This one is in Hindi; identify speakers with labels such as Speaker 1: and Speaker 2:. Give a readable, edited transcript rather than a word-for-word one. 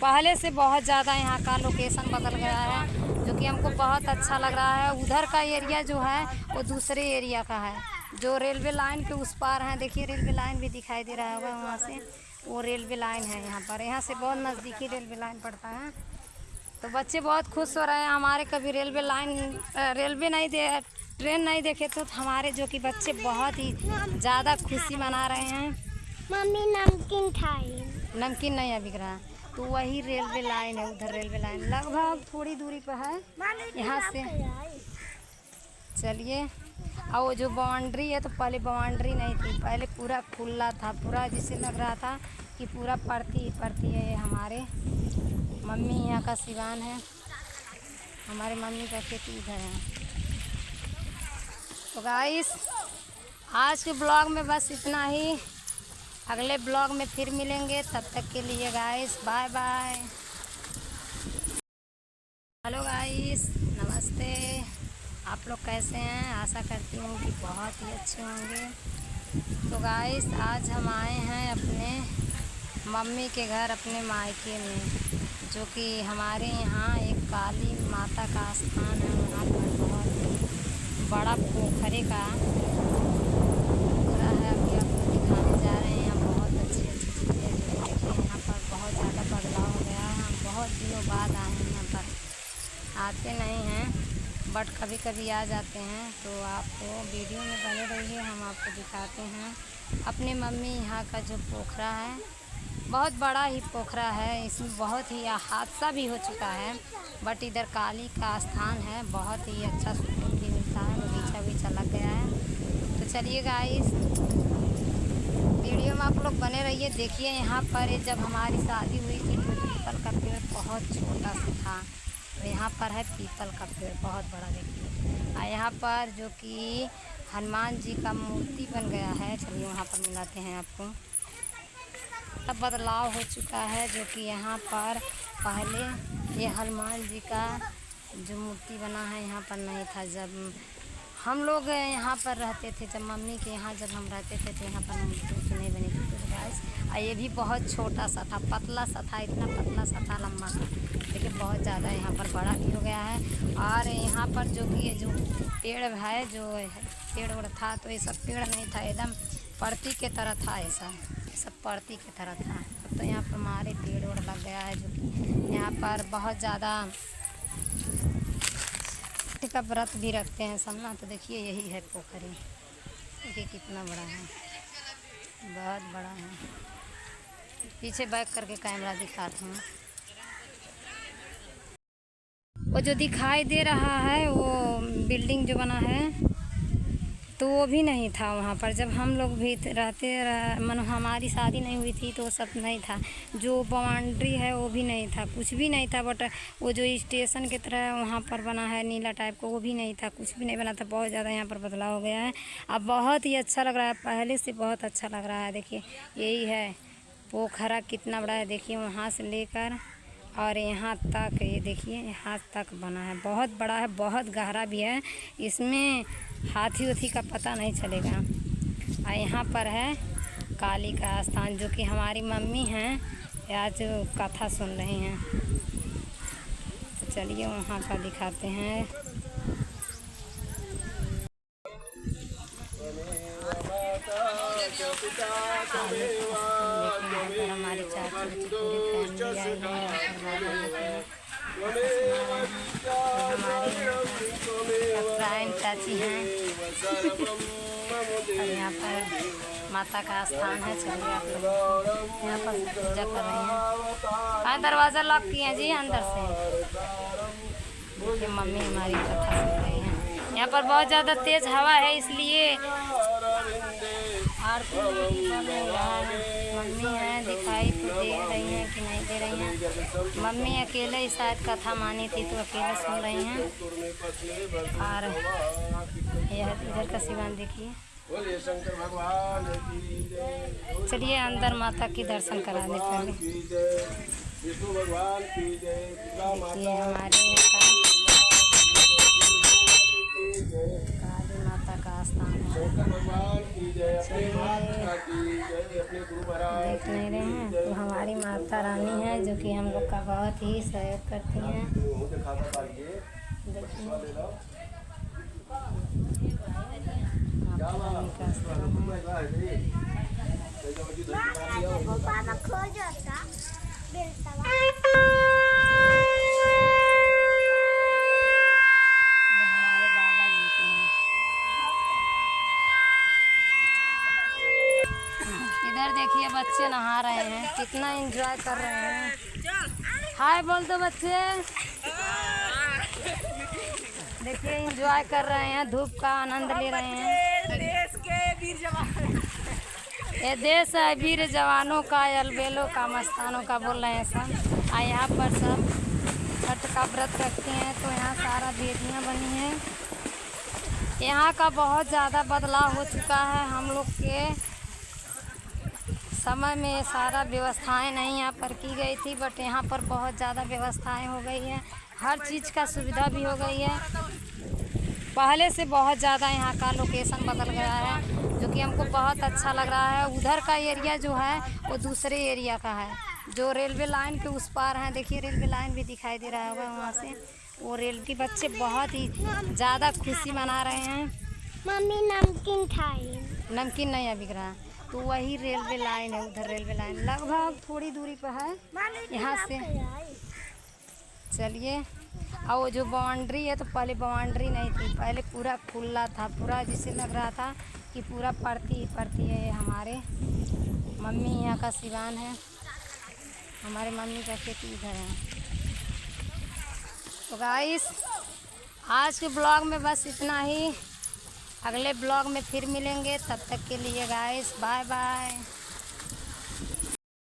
Speaker 1: पहले से बहुत ज़्यादा यहाँ का लोकेशन बदल गया है, जो कि हमको बहुत अच्छा लग रहा है। उधर का एरिया जो है वो दूसरे एरिया का है, जो रेलवे लाइन के उस पार है। देखिए रेलवे लाइन भी दिखाई दे रहा होगा वहाँ से, वो रेलवे लाइन है यहाँ पर। यहाँ से बहुत नज़दीकी रेलवे लाइन पड़ता है। तो बच्चे बहुत खुश हो रहे हैं। हमारे कभी रेलवे लाइन ट्रेन नहीं देखे तो हमारे जो कि बच्चे बहुत ही ज़्यादा खुशी मना रहे हैं।
Speaker 2: मम्मी नमकीन खाई।
Speaker 1: नमकीन नहीं है बिक रहा, तो वही रेलवे लाइन है। उधर रेलवे लाइन लगभग थोड़ी दूरी पर है यहाँ से। चलिए, और वो जो बाउंड्री है, तो पहले बाउंड्री नहीं थी, पहले पूरा खुला था, पूरा जिसे लग रहा था कि पूरा पड़ती ही पड़ती है। ये हमारे मम्मी यहाँ का सिवान है, हमारे मम्मी का खेती इधर है। तो गाइस, आज के ब्लॉग में बस इतना ही। अगले ब्लॉग में फिर मिलेंगे, तब तक के लिए guys bye bye. Hello guys, नमस्ते। आप लोग कैसे हैं? आशा करती हूँ कि बहुत ही अच्छे होंगे। तो गाइस, आज हम आए हैं अपने मम्मी के घर, अपने मायके में, जो कि हमारे यहाँ एक काली माता का स्थान है। वहाँ पर बहुत बड़ा पोखरे का पोखरा है। अभी आपको दिखाने जा रहे हैं। यहाँ बहुत अच्छी अच्छी चीज़ें जो देखिए, यहाँ पर बहुत ज़्यादा बदलाव हो गया है। हम बहुत दिनों बाद आए हैं यहाँ पर, आते नहीं हैं बट कभी कभी आ जाते हैं। तो आपको वीडियो में बने रहिए, हम आपको दिखाते हैं अपने मम्मी यहाँ का जो पोखरा है। बहुत बड़ा ही पोखरा है, इसमें बहुत ही हादसा भी हो चुका है, बट इधर काली का स्थान है। बहुत ही अच्छा सुकून भी मिलता है, बगीचा वगीचा लग गया है। तो चलिए गाइस, वीडियो में आप लोग बने रहिए। देखिए यहाँ पर जब हमारी शादी हुई थी तो पीपल का पेड़ बहुत छोटा सा था, तो यहाँ पर है पीपल का पेड़ बहुत बड़ा। देखिए, और यहाँ पर जो कि हनुमान जी का मूर्ति बन गया है। चलिए वहाँ पर मिलाते हैं आपको। अब बदलाव हो चुका है, जो कि यहाँ पर पहले ये हनुमान जी का जो मूर्ति बना है यहाँ पर नहीं था। जब हम लोग यहाँ पर रहते थे, जब मम्मी के यहाँ जब हम रहते थे, तो यहाँ पर मूर्ति नहीं बनी थी। तो गाइस, ये भी बहुत छोटा सा था, पतला सा था, इतना पतला सा था, लंबा था। देखिए बहुत ज़्यादा यहाँ पर बड़ा भी हो गया है। और यहाँ पर जो कि ये जो पेड़ है, जो पेड़ उड़ था, तो ये सब पेड़ नहीं था, एकदम पर्ती के तरह था। ऐसा सब पर्ती की तरह था। अब तो यहाँ पर हमारे पेड़ उड़ लग गया है, जो कि यहाँ पर बहुत ज़्यादा का व्रत भी रखते हैं सब ना। तो देखिए यही है पोखरी, देखिए कितना बड़ा है, बहुत बड़ा है। पीछे बैक करके कैमरा दिखाती हूँ। वो जो दिखाई दे रहा है वो बिल्डिंग जो बना है, तो वो भी नहीं था वहाँ पर। जब हम लोग भी मन हमारी शादी नहीं हुई थी तो वो सब नहीं था। जो बाउंड्री है वो भी नहीं था, कुछ भी नहीं था। बट वो जो स्टेशन की तरह वहाँ पर बना है नीला टाइप का, वो भी नहीं था, कुछ भी नहीं बना था। बहुत ज़्यादा यहाँ पर बदलाव हो गया है। अब बहुत ही अच्छा लग रहा है, पहले से बहुत अच्छा लग रहा है। देखिए यही है पोखरा, कितना बड़ा है। देखिए वहाँ से लेकर और यहाँ तक, ये देखिए यहाँ तक बना है, बहुत बड़ा है, बहुत गहरा भी है। इसमें हाथी उथी का पता नहीं चलेगा। और यहाँ पर है काली का स्थान, जो कि हमारी मम्मी हैं, आज कथा सुन रही हैं। तो चलिए वहाँ का दिखाते हैं। हमारी चाची पूरी फैमिली आई है। हमारे चाची हैं और यहाँ पर माता का स्थान है। चलिए आप लोग यहाँ पर पूजा कर रहे हैं। दरवाज़ा लॉक किए हैं जी अंदर से। देखिए मम्मी हमारी कथा सुन रही हैं। यहाँ पर बहुत ज़्यादा तेज़ हवा है, इसलिए आरती मम्मी हैं, दिखाई तो दे रही हैं कि नहीं दे रही हैं। मम्मी अकेले ही शायद कथा मानी थी, तो अकेले सुन रही हैं। और यह इधर का सिवान देखिए। चलिए अंदर माता की दर्शन कराने पहले। देखिए हमारे यहाँ का काली माता का स्थान है। देख नहीं रहे हैं तो हमारी माता रानी है जो कि हम लोग का बहुत ही सहयोग करती हैं। देखिए माता रानी का स्थान है। हमारे बाबा जी के हैं। इधर देखिए बच्चे नहा रहे हैं, कितना एंजॉय कर रहे हैं। हाय बोल दो बच्चे। देखिए एंजॉय कर रहे हैं, धूप का आनंद ले रहे हैं।
Speaker 3: देश के वीर जवान,
Speaker 1: ये देश है वीर जवानों का, अलबेलों का, मस्तानों का बोल रहे हैं सब। यहाँ पर सब छठ का व्रत रखते हैं तो यहाँ सारा बेदियाँ बनी हैं। यहाँ का बहुत ज़्यादा बदलाव हो चुका है। हम लोग के समय में सारा व्यवस्थाएं नहीं यहाँ पर की गई थी, बट यहाँ पर बहुत ज़्यादा व्यवस्थाएं हो गई है। हर चीज़ का सुविधा भी हो गई है। पहले से बहुत ज़्यादा यहाँ का लोकेशन बदल गया है, जो कि हमको बहुत अच्छा लग रहा है। उधर का एरिया जो है वो दूसरे एरिया का है, जो रेलवे लाइन के उस पार है। देखिए रेलवे लाइन भी दिखाई दे रहा होगा वहाँ से। वो रेल के बच्चे बहुत ही ज़्यादा खुशी मना रहे हैं।
Speaker 2: मम्मी नमकीन खाई।
Speaker 1: नमकीन नहीं है बिक रहा, तो वही रेलवे लाइन है। उधर रेलवे लाइन लगभग थोड़ी दूरी पर है यहाँ से। चलिए, और वो जो बाउंड्री है तो पहले बाउंड्री नहीं थी, पहले पूरा खुला था, पूरा जिसे लग रहा था कि पूरा पड़ती ही पड़ती है। हमारे मम्मी यहाँ का सिवान है, हमारे मम्मी का खेती इधर है। तो गाइस आज के ब्लॉग में बस इतना ही। अगले ब्लॉग में फिर मिलेंगे, तब तक के लिए गाइस बाय बाय।